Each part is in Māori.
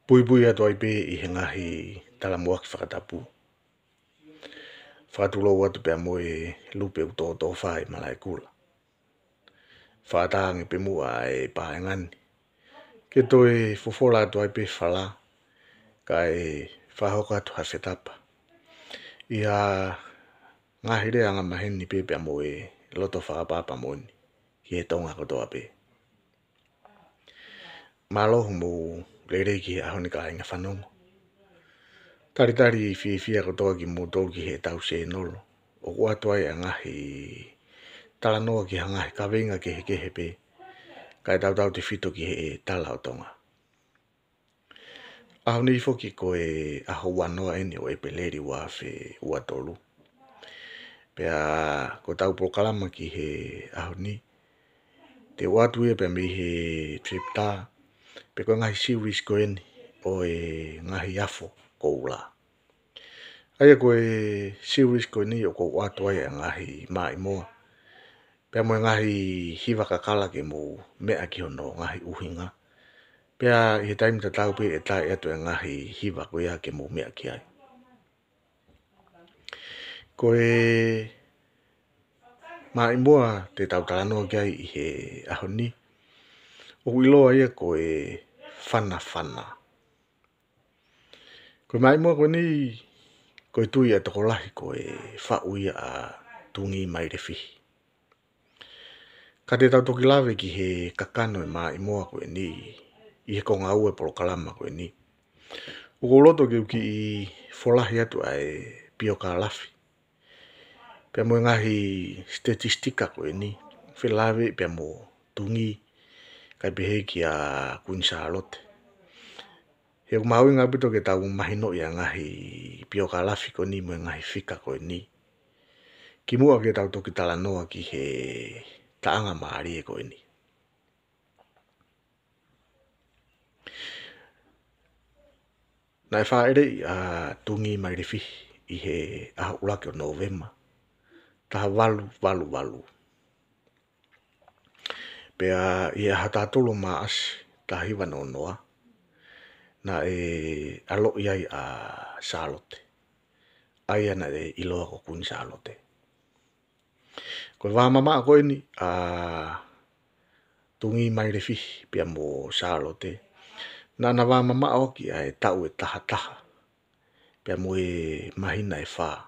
Pui atu ai pe I he ngahi tala mua ki whakatapu. Whakatulo atu pe moe lupe uto whai malai kula. Whataangi pe mua e pāengani. Ke toi fofola atu ai pe whala, ka e whahoka atu hawhetapa. Ia ngahi rea anga maheni pe moe loto whakapapa moni, ki he tonga kotoa pe. Malohu mo leirei ki he ahoni ka inga whanongo. Tari fia kotoa ki mo tau ki he tau se nolo. O kua tuai a ngahi tala noa ki hangahi kawenga ke he pe. Kai tau te fito ki he tala o tonga. Ahoni ifo ki ko e aho wanoa eni o e peleri wa fe ua tolu. Pea ko tau prokalama ki he ahoni. Te watu e pe mi he trip ta. Pe ko ngahi series ko eni o e ngahi afo ko ula. Aia ko e series ko ni o ko watu ai ngahi mai moa. Pea mo ngahi hiwa kakala ke mo mea ki hono ngahi uhinga. Pea he taimi ta tau pe e tai atu e ngahi hiwa ko ia ke mo mea ki ai. Ko e mai moa te tau talanoa ki ai I he ahoni. O iloa ia ko e whana. Ko mai moa ko ni ko e tui e toko lahi ko e whau ia a tungi mai re fihi. Ka te tau toki lawe ki he kakano e mai moa ko e ni I he konga ue polo kalama ko e ni. Uko loto ke uki I wholahi atu ai pio ka lafi. Pea mo ngahi statistika ko e ni. Whilawe pea mo tungi kai pehe ki a Queen Charlotte. He kumau inga pito ke tau mahino I a ngahi pio ka lafi ko ni mo ngahi fika ko e ni. Ki mua ke tau toki tala noa ki he taanga maari e ko e ni. Nai whaere a tungi mai re fihi I he aha ulake o November. Taha walu. Pea I aha tātolo maas taha hiwa no noa. Na e alo iai a Charlotte. Aia na e iloa ko Queen Charlotte. Ko wāmama a koe ni a tungi mai re fihi pia mo Charlotte. Na wāmama o ki a e tau e taha. Pia mo e mahina e whaa.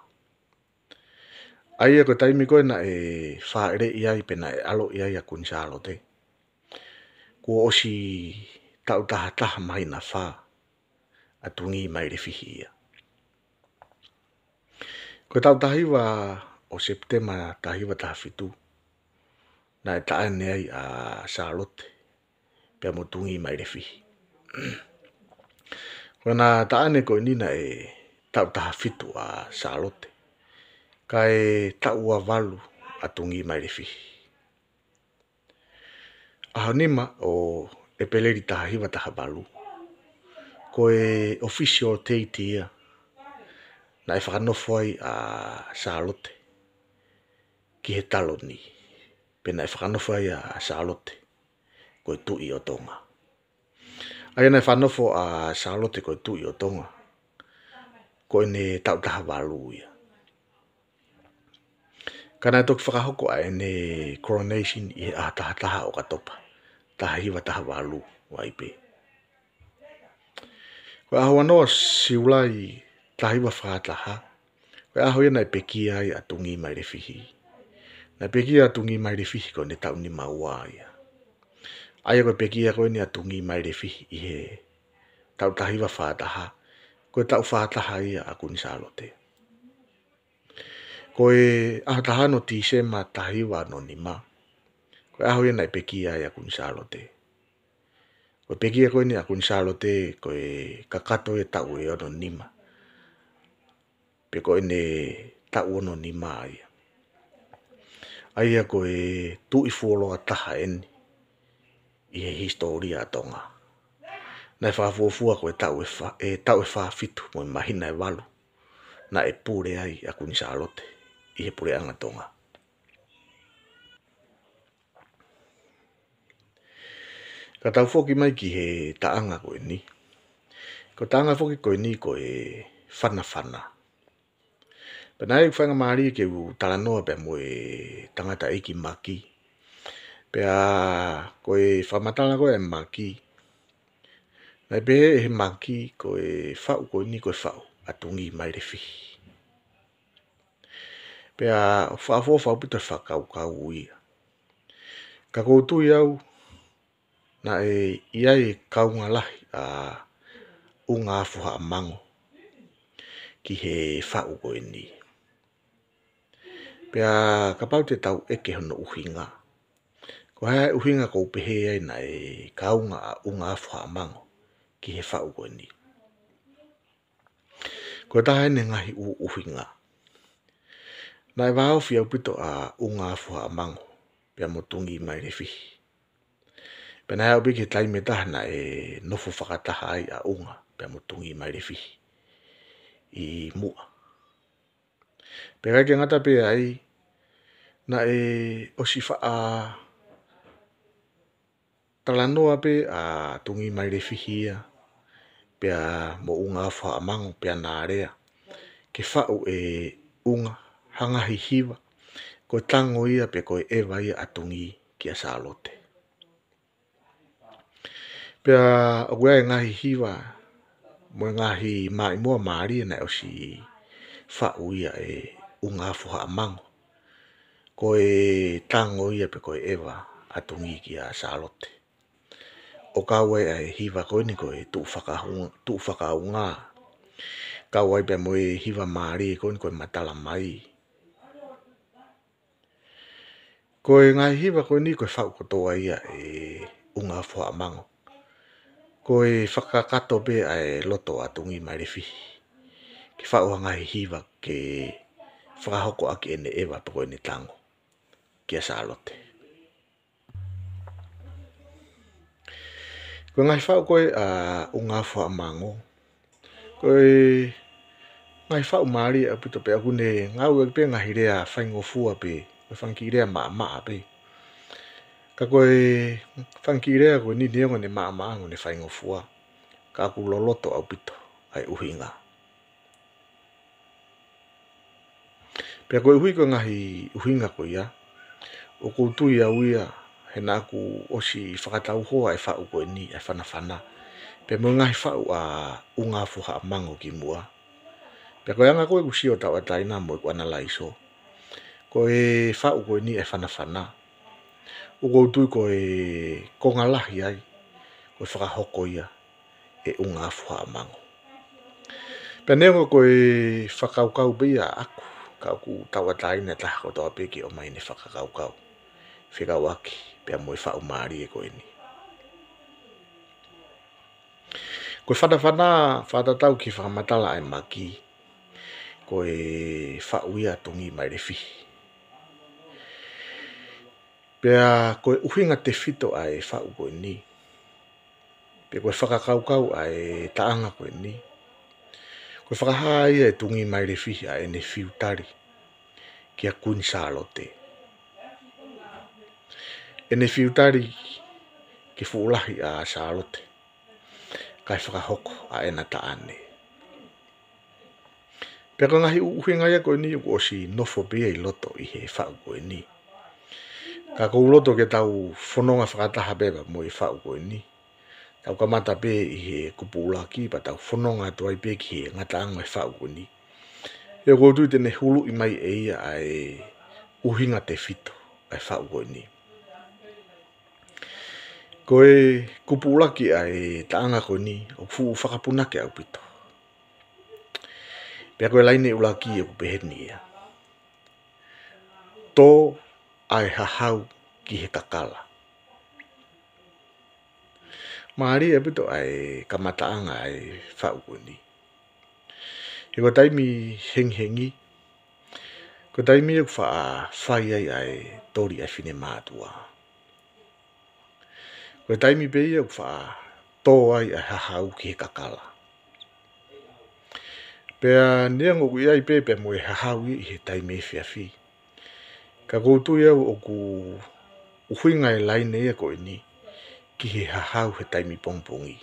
Aia ko taimi koe na e whaere iai pe na e alo iai a Queen Charlotte. Ko osi tau taha mahina whaa. A tungi mai re fihi ia. Ko tau tahiwa o September tahiwa taha fitu. Na e taane ai a Charlotte. Pia mo tungi mai re fihi. Ko na taane ko ni na e tau taha fitu a Charlotte. Ka e tau a walu a tungi mai re fihi. Ahonima o e peleri taha hiwa taha walu. Ko e official teiti ia. Na e whakanofo ai a Charlotte. Ki he talo ni. Pena e whakanofo ai a Charlotte. Ko e tui o tonga. Aia na e whanofo a Charlotte ko e tui o tonga. Ko e ne tau taha walu ia. Kana e toki whakahoko a e ne coronation I he a taha o katopa. Taha hiwa taha walu waipe. Ko aho anoa siulai taha hiwa whakataha. Ko aho ia na e pekia ai a tungi mai re fihi. Na pekia a tungi mai re fihi ko ne tau ni maua ia. Aia ko pekia ko ni a tungi mai re fihi I he tau tahiwa whataha. Ko e tau whataha ia a Queen Charlotte. Ko e aho taha no Tisema tahiwa no nima. Ko aho ia na e pekia ai a Queen Charlotte. Ko pekia ko ni a Queen Charlotte ko e kakato e tau e ono nima. Pe ko e ne tau ono nima ia. Aia ko e tui fuoloa taha eni. I he historia tonga. Na e whafuofua ko e tau e whaafitu mo mahina e walu. Na e pure ai a Queen Charlotte. I he pure anga tonga. Ka tau whoki mai ki he taanga ko e ni. Ko tanga foki ko ni ko e whana. Penai whanga maari ke u talanoa pe mo e tangata iki maki. Pea ko e whamatala ko e maki. Nai pe he maki ko e whau ko ni ko e whau atungi mai re fihi. Pea whawhau pita whakau uia. Ka koutu iau na e iai kaunga lahi a unga afuha mango ki he whau ko ni. Pea ka pau te tau eke hono uhinga. Ko hae uhinga ko upehe ai na e kaunga a unga afuha mango ki he whau ko ni. Ko taha ene ngahi uhinga. Na e wao fia upito a unga afuha mango pia motungi mai re fihi. Pena hea upi ki taime taha na e nofu whakataha ai a unga pia motungi mai re fihi. I mua. Pea kai ke ngata pe ai na e osifa a talanoa pe a tungi mai re fihi ia. Pea mo unga afuha mango pia nārea. Ke whau e unga hangahi hiwa. Ko tango ia pe ko e ewa ia atungi ki a salote. Pea oguea e ngahi hiwa. Mo ngahi mai mua maari na o si whau ia e unga afuha mango. Ko e tango ia pe ko e ewa atungi ki a salote. O kaua e hiwa koe ni ko e tu whakaunga. Kaua i pe mo e hiwa maari koe ni ko e matala mai. Ko e ngai hiwa koe ni ko e whau kotoa ia e unga afuha mango. Ko e whakakato pe ai loto atungi mai re fihi. Ki whau ngai hiwa ke whakahoko aki ene ewa pe koe ni tango. Ki a salote. Ko ngai whau koe a unga afuha mango. Ko e ngai whau maari a pito pe akune ngau e pe ngahi rea whaingofua pe. Ko whanki rea maa pe. Ka koe whanki rea koe ni neonga ne maa ngone whaingofua. Ka aku loloto au pito ai uhinga. Pea koe hui ko ngahi uhinga ko ia. O koutu ia uia. He na aku osi whakatau hoa e whau koe ni e whana. Pea mo ngahi whau a unga afuha mango ki mua. Pea koe anga koe kusio tau ataina mo i ko analaiso. Ko e whau koe ni e whana. O koutu ko e kongalahi ai. Ko e whakahoko ia e unga afuha mango. Pea neongo ko e whakaukau bia aku. Ka aku tau ataina taha kotoa peki o mai ne whakakaukau. Whikawaki. Pea mo e whau maari e koe ni. Ko whana whatatau ki whakamatala ai maki. Ko e whau ia tungi mai re fihi. Pea ko e uhinga te whito ai whau koe ni. Pea ko e whakakaukau ai taanga koe ni. Ko e whakahaa ia e tungi mai re fihi ai ene whiutari. Ki a Queen Charlotte. Ene whiutari ki fuulahi a Charlotte. Kai whakahoko a ena taane. Pea ko ngahi uhinga ia koe ni o si nofo bia i loto i he whau koe ni. Ka kou loto ke tau whanonga whakataha beba mo i whau koe ni. Tau kamata pe i he kupulaki pa tau whanonga tuai pe ki he ngataanga i whau koe ni. Eo koutu i tene hulu i mai e ia ai uhinga te whito ai whau koe ni. Ko e kupulaki ai taanga koe ni o fu whakapunake au pito. Pea koe laine ulaki e kupeheni ia. Tō ai hahau ki he kakala. Maari e pito ai kamataanga ai whau koe ni. E ko taimi hengi. Ko taimi e whai ai tori ai whine mātua. Ko taimi pe ia tō ai hahau ki he kakala. Pea neango ku iai pepe mo e hahau i he taimi e whiawhi. Ka koutu iau o ku uhinga e laine ia koe ni ki he hahau he taimi pongpongi.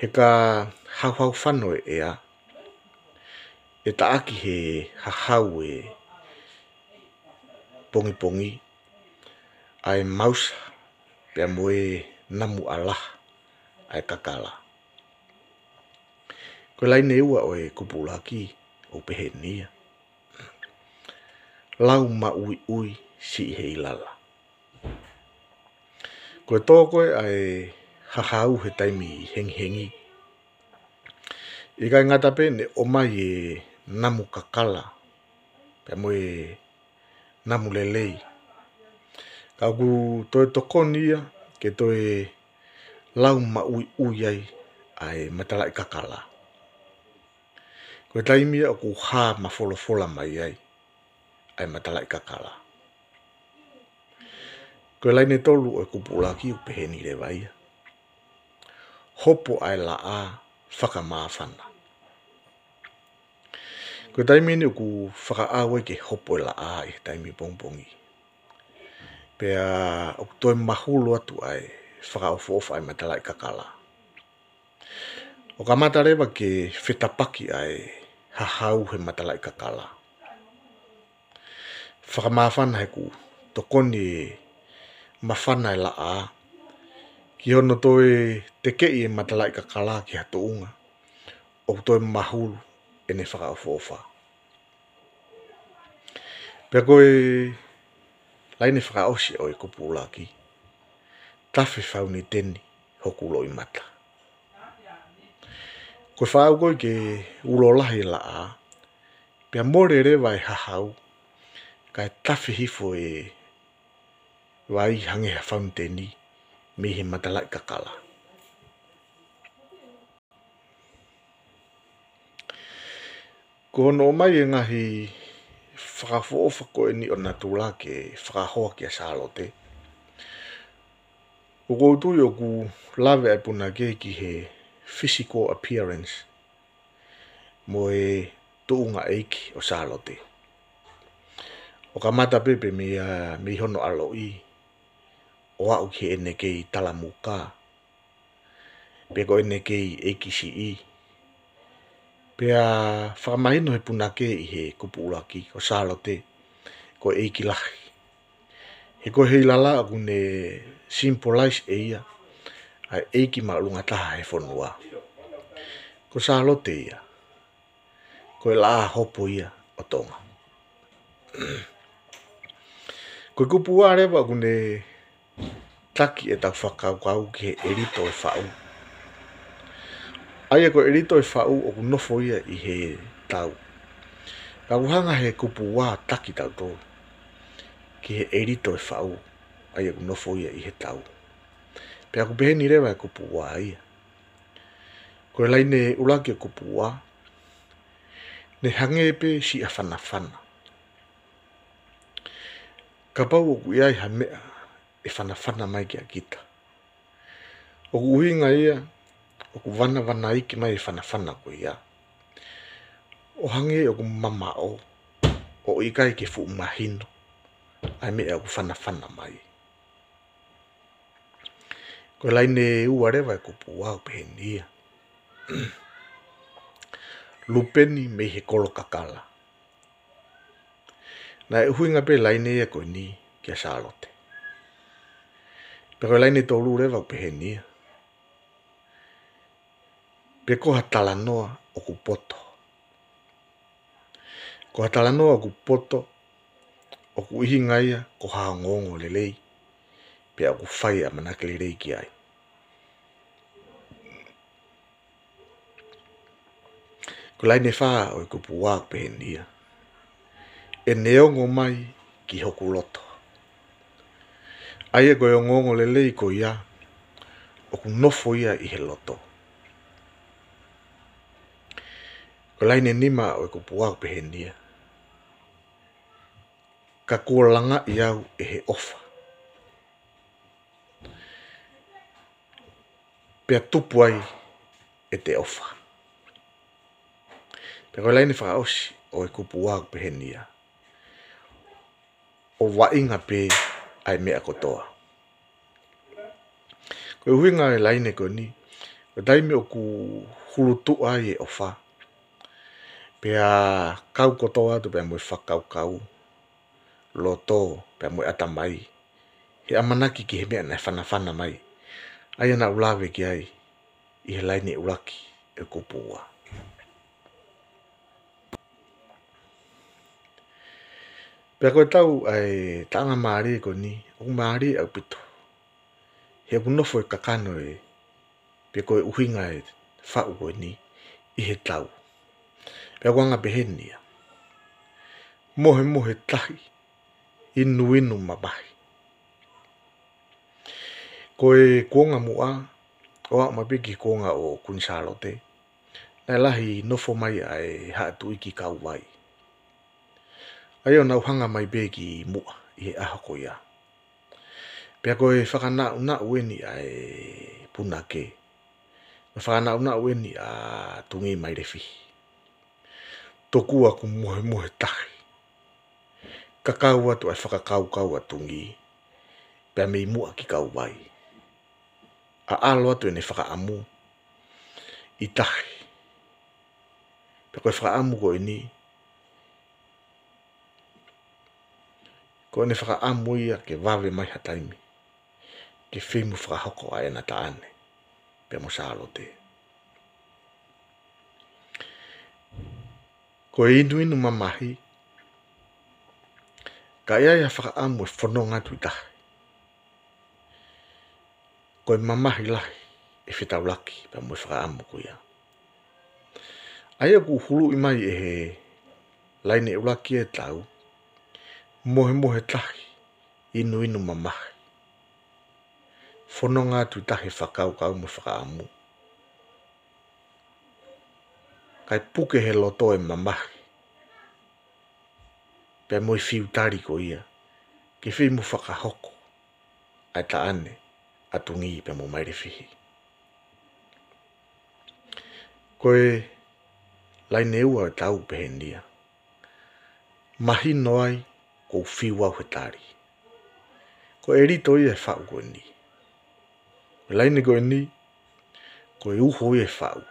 He ka hau whanau ea. E taaki he hahau e pongi pongi. Ai mausa pia moe namu ala ai kakala. Ko lai ne ua o e kupulaki o pehenia. Lau ma ui ui si he ilala. Ko tōko ai hahau he taimi hengi hengi. I kai ngata pene o mai e namu kakala. Pia moe namu lelei. Ka ku toi tokonia ke toi lau ma ui ui ai matala i kakala. Ko taimi o ku ha ma folo fola mai ai matala i kakala. Ko lai ne tolu o kupulaki u peheni le vai. Hopo ai la a whakamāwhana. Ko taimi ni ku whaka awe ke hopo la a i taimi pongpongi. Pea o toi mahulu atu ai whaka ofofa ai matala i kakala. O ka matarewa ke whetapaki ai hahau he matala i kakala. Whakamāwhana he ku tokoni mawhana e la a. Ki hono toi te kei e matala i kakala ki hato unga. O toi mahulu e ne whaka ofofa. Pea koe lai ne whaka osi o e kupulaki. Tawhi whau ni teni hokulo i mata. Koe whau koe ke ulolahi la a. Pea more rewa e hahau. Kai tawhi hifo e wai hange ha whau ni teni. Me he matala i kakala. Ko no mai e ngahi whakafoofa koe ni o natula ke whakahoa ki a salote. O koutui o ku lawe ai puna ke ki he physical appearance mo e tuunga eiki o salote. O ka mata pepe me hono alo i o au ki ene kei talamuka. Pe ko ene kei eiki si i. Pea whakamahino he puna ke i he kupulaki o salote ko eiki lahi. He ko hei lala aku ne symbolize e ia. Ai eiki maalunga taha he whanua. Ko salote ia. Ko e laa hopo ia o tonga. Ko kupua rewa aku ne taki e tau whakau ki he erito e whau. Aia ko erito e whau o ku nofo ia i he tau. Ka uhanga he kupua taki tau tō. Ki he erito e whau. Aia ku nofo ia i he tau. Pea ku beheni rewa e kupua ia. Ko e lai ne ulaki e kupua. Ne hangepe si a whanawhana. Ka pau o ku iai ha mea e whanawhana mai ki a kita. O ku uhinga ia. O ku wana iki mai e whanawhana ko ia. O hange o ku mama o. O ikai ke fu mahino. Ai mea o ku whanawhana mai. Ko lai ne ua rewa e kupua o pehenia. Lupeni me he kolo kakala. Na e huinga pe lai ne e koe ni kia salote. Pero lai ne tolu rewa o pehenia. Pe koha talanoa o ku poto. Koha talanoa o ku poto. O ku ihinga ia ko haa ngongo lelei. Pe o ku whai a manake lelei ki ai. Ko lai ne whaa o i kupua o pehenia. E neongo mai ki hoku loto. Aia koe o ngongo lelei ko ia. O ku nofo ia i he loto. Ko lai ne nima o i kupua o pehenia. Ka kua langa i au e he ofa. Pea tupu ai e te ofa. Pea koe lai ne whakaosi o i kupua o pehenia. O wainga pe ai mea kotoa. Koe huinga e lai ne koe ni. Taimi o ku hulutu ai e ofa. Pea kau kotoa tu pea mo whakau kau. Loto pea mo ata mai. He amanaki ki he mea na whanawhana mai. Ai ana ulawe ki ai. I he laini ulaki e kupua. Pea koe tau ai taanga maari ko ni. O maari au pito. He kunofo e kakano e. Pea koe uhinga e whau koe ni. I he tau. Pea wanga behenia. Mohe mohe tahi. Inu inu mabahi. Koe kuonga mua. Oa mapiki kuonga o kunsalote. Nai lahi nofo mai ai hatu iki kau wai. Ai o nau hanga mai beki mua. I he aho ko ia. Pea koe whakana una ueni ai punake. Whakana una ueni a tungi mai refi. Tokua ku mohe mohe tahi. Kakau atu ai whakakau kau atungi. Pea mei mua ki kau wai. A alo atu ene whakaamu. I tahi. Pea koe whakaamu koe ni. Koe ne whakaamu ia ke wawe mai hataimi. Ke whimu whakahoko ai na taane. Pea mo salote. Koe inu inu mamahi. Ka ia ia whakaamu e whanonga tu i tahi. Koe mamahi lahi. E whitau laki. Pea mo whakaamu ko ia. Ai aku hulu i mai e he. Laine e ulaki e tau. Mohe mohe tahi. Inu inu mamahi. Whanonga tu i tahi whakau kau mo whakaamu. Kai puke he loto e mamahi. Pea mo i whiutari ko ia. Ke whimu whakahoko. Ai taane. Atungi pea mo maire whihi. Koe laine ua e tau pehenia. Mahi noai ko whiu au he tari. Koe erito ia e whau koe ni. Laine koe ni. Koe uho ia e whau.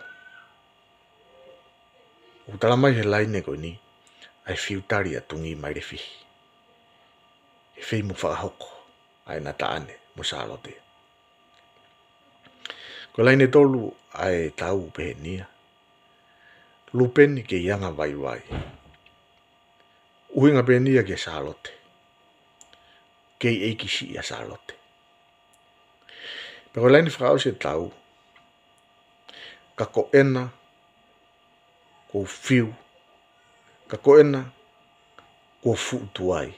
Utalamai he laine koe ni. Ai whiutari atungi maire whihi. E whimu whakahoko. Ai na taane mo salote. Ko laine tolu ai tau pehenia. Lupeni ke ianga vai vai. Uhinga pehenia ke salote. Kei eiki si ia salote. Pero laine whakao se tau. Kako ena. Ko whiu. Kako ena. Ko fuutuai.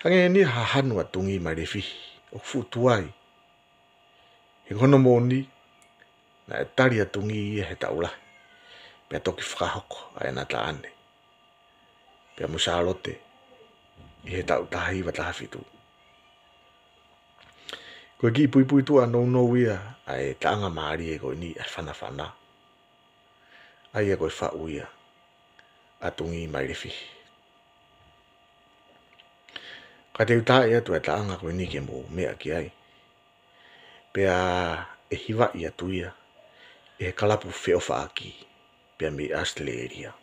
Hange ni hahanu atungi marifi. O fuutuai. He kono moni. Na e tari atungi ia he taula. Pea toki whakahoko. Ai na taane. Pea mo salote. I he tau tahi wa tahafitu. Koe ki pui pui tua no ia. Ai taanga maari e koe ni e whana whana. Ai e koe whau ia. Atungi marifi. Ka te uta ia tu e taanga koe ni ke mo mea ki ai. Pea e hiwa ia tu ia. E kalapu whio whaaki. Pea mi Australia.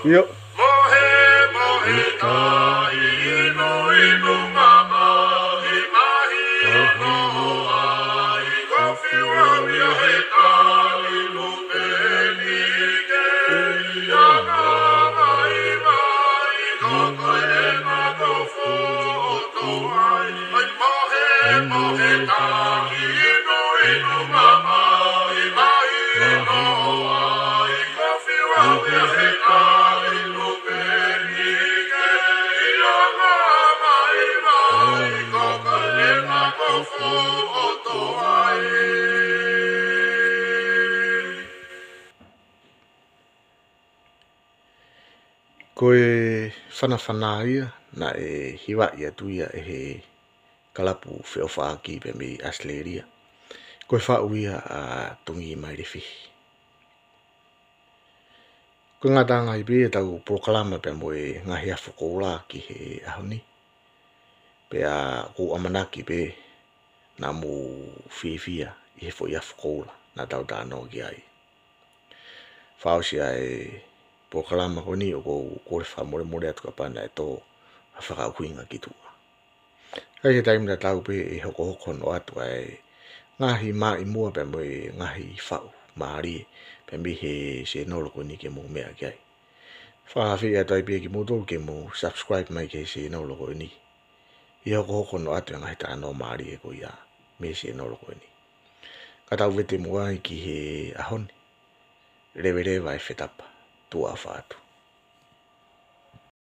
Yo. Mohe mohe tai inu inu mama hi mahi ono ai kofi wa wia he tai lupeni ke yana mai mai koko e na kofu oto ai mohe mohe tai inu inu mama hi mahi ono ai kofi wa wia he tai lupeni ke yana mai mai koko e na kofu oto ai. Koe whanawhana ia na e hiwa ia tuia e he kalapu whiawhaaki pe me Australia. Koe whau ia a tungi mai rewhihi. Ko ngā tanga i pēr tau proklama pe moe ngahi a whakora ki he ahoni. Pe a ko amanaki pe na mo whiwhia i he fo i a whakora na tau tāno ki ai. Whao si ai proklama ko ni o ko kore whamore more atu ka pana e tō a whakauhinga ki tua. Kai he taimina tau pe e hoko hoko no atu ai ngahi maa i mua pe moe ngahi whau maari pe mi he se nolo ko ni ke mo mea ki ai. Whawhi atu ai pe ki mo tō ke mo subscribe mai ke se nolo ko ni. I hoko hoko no atu ngahi tāno maari e ko ia me se nolo ko ni. Ka tau vete mua ki he ahoni. Rewe rewa e whetapa tua whātu.